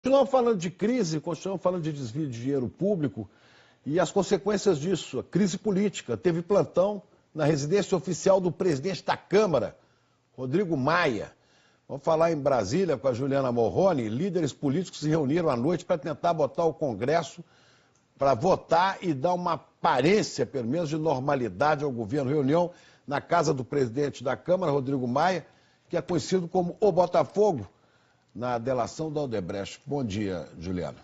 Continuamos falando de crise, continuamos falando de desvio de dinheiro público e as consequências disso. A crise política. Teve plantão na residência oficial do presidente da Câmara, Rodrigo Maia. Vamos falar em Brasília com a Juliana Morrone. Líderes políticos se reuniram à noite para tentar botar o Congresso para votar e dar uma aparência, pelo menos, de normalidade ao governo. Reunião na casa do presidente da Câmara, Rodrigo Maia, que é conhecido como o Botafogo, na delação da Odebrecht. Bom dia, Juliana.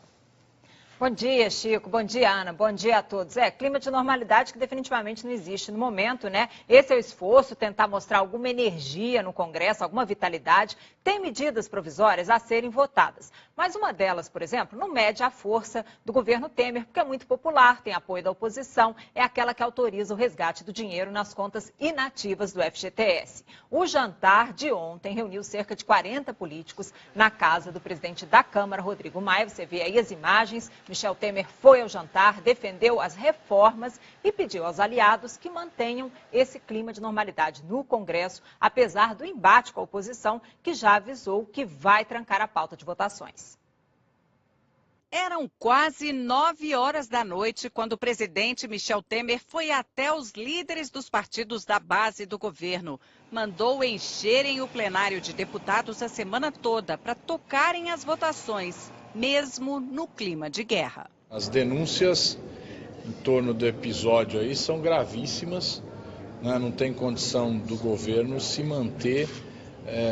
Bom dia, Chico. Bom dia, Ana. Bom dia a todos. Clima de normalidade que definitivamente não existe no momento, né? Esse é o esforço, tentar mostrar alguma energia no Congresso, alguma vitalidade. Tem medidas provisórias a serem votadas. Mas uma delas, por exemplo, não mede a força do governo Temer, porque é muito popular, tem apoio da oposição, é aquela que autoriza o resgate do dinheiro nas contas inativas do FGTS. O jantar de ontem reuniu cerca de 40 políticos na casa do presidente da Câmara, Rodrigo Maia. Você vê aí as imagens. Michel Temer foi ao jantar, defendeu as reformas e pediu aos aliados que mantenham esse clima de normalidade no Congresso, apesar do embate com a oposição, que já avisou que vai trancar a pauta de votações. Eram quase 9 horas da noite quando o presidente Michel Temer foi até os líderes dos partidos da base do governo. Mandou encherem o plenário de deputados a semana toda para tocarem as votações, mesmo no clima de guerra. As denúncias em torno do episódio aí são gravíssimas, né? Não tem condição do governo se manter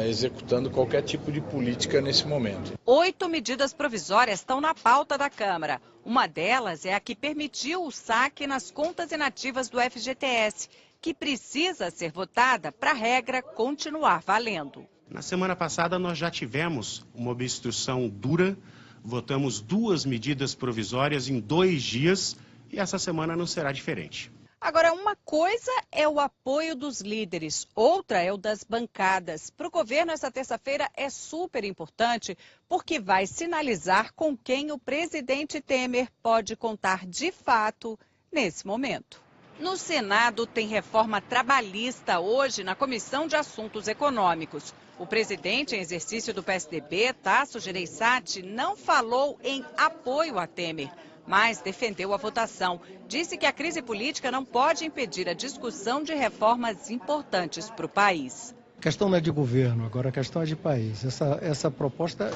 executando qualquer tipo de política nesse momento. 8 medidas provisórias estão na pauta da Câmara. Uma delas é a que permitiu o saque nas contas inativas do FGTS, que precisa ser votada para a regra continuar valendo. Na semana passada nós já tivemos uma obstrução dura, votamos 2 medidas provisórias em 2 dias e essa semana não será diferente. Agora, uma coisa é o apoio dos líderes, outra é o das bancadas. Para o governo, essa terça-feira é super importante porque vai sinalizar com quem o presidente Temer pode contar de fato nesse momento. No Senado tem reforma trabalhista hoje na Comissão de Assuntos Econômicos. O presidente em exercício do PSDB, Tasso Gereissati, não falou em apoio a Temer, mas defendeu a votação. Disse que a crise política não pode impedir a discussão de reformas importantes para o país. A questão não é de governo, agora a questão é de país. Essa proposta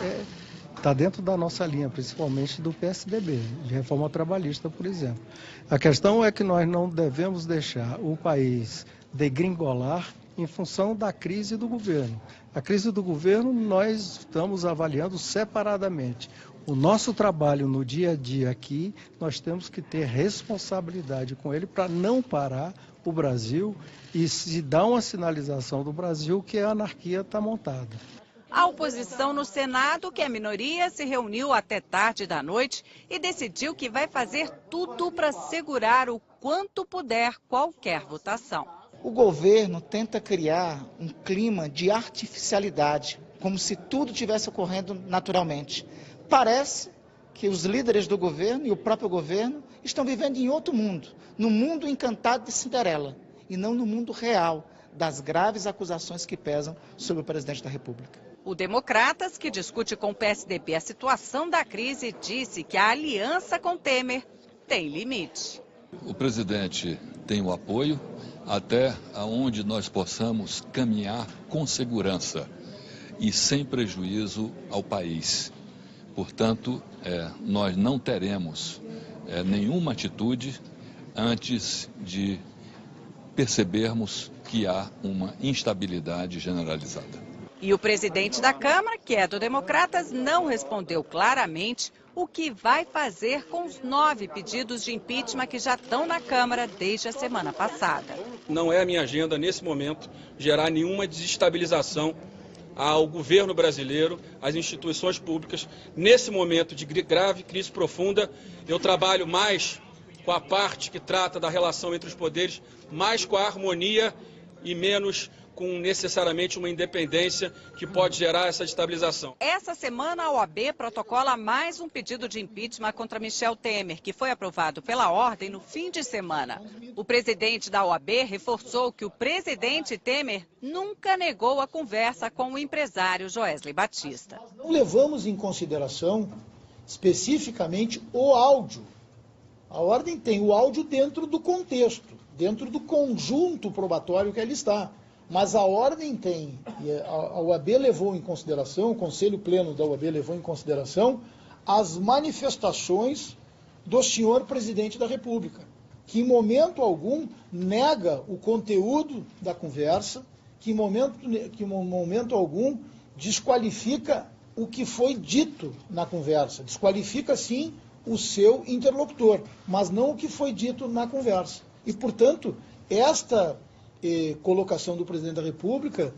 está dentro da nossa linha, principalmente do PSDB, de reforma trabalhista, por exemplo. A questão é que nós não devemos deixar o país degringolar em função da crise do governo. A crise do governo nós estamos avaliando separadamente. O nosso trabalho no dia a dia aqui, nós temos que ter responsabilidade com ele para não parar o Brasil e se dar uma sinalização do Brasil que a anarquia está montada. A oposição no Senado, que é minoria, se reuniu até tarde da noite e decidiu que vai fazer tudo para segurar o quanto puder qualquer votação. O governo tenta criar um clima de artificialidade, como se tudo estivesse ocorrendo naturalmente. Parece que os líderes do governo e o próprio governo estão vivendo em outro mundo, no mundo encantado de Cinderela, e não no mundo real das graves acusações que pesam sobre o presidente da República. O Democratas, que discute com o PSDB a situação da crise, disse que a aliança com Temer tem limite. O presidente tem o apoio até onde nós possamos caminhar com segurança e sem prejuízo ao país. Portanto, nós não teremos nenhuma atitude antes de percebermos que há uma instabilidade generalizada. E o presidente da Câmara, que é do Democratas, não respondeu claramente o que vai fazer com os 9 pedidos de impeachment que já estão na Câmara desde a semana passada. Não é a minha agenda, nesse momento, gerar nenhuma desestabilização ao governo brasileiro, às instituições públicas. Nesse momento de grave crise profunda, eu trabalho mais com a parte que trata da relação entre os poderes, mais com a harmonia e menos com necessariamente uma independência que pode gerar essa estabilização. Essa semana a OAB protocola mais um pedido de impeachment contra Michel Temer, que foi aprovado pela ordem no fim de semana. O presidente da OAB reforçou que o presidente Temer nunca negou a conversa com o empresário Joesley Batista. Não levamos em consideração especificamente o áudio. A ordem tem o áudio dentro do contexto, dentro do conjunto probatório que ali está. Mas a ordem tem, a OAB levou em consideração, o Conselho Pleno da OAB levou em consideração as manifestações do senhor presidente da República, que em momento algum nega o conteúdo da conversa, que em momento algum desqualifica o que foi dito na conversa. Desqualifica, sim, o seu interlocutor, mas não o que foi dito na conversa. E, portanto, esta colocação do presidente da República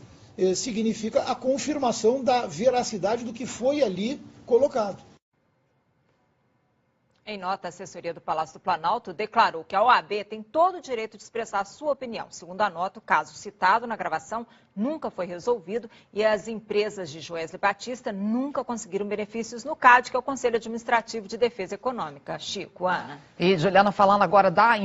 significa a confirmação da veracidade do que foi ali colocado. Em nota, a assessoria do Palácio do Planalto declarou que a OAB tem todo o direito de expressar a sua opinião. Segundo a nota, o caso citado na gravação nunca foi resolvido e as empresas de Joesley Batista nunca conseguiram benefícios no CAD, que é o Conselho Administrativo de Defesa Econômica. Chico, Ana. E Juliana, falando agora da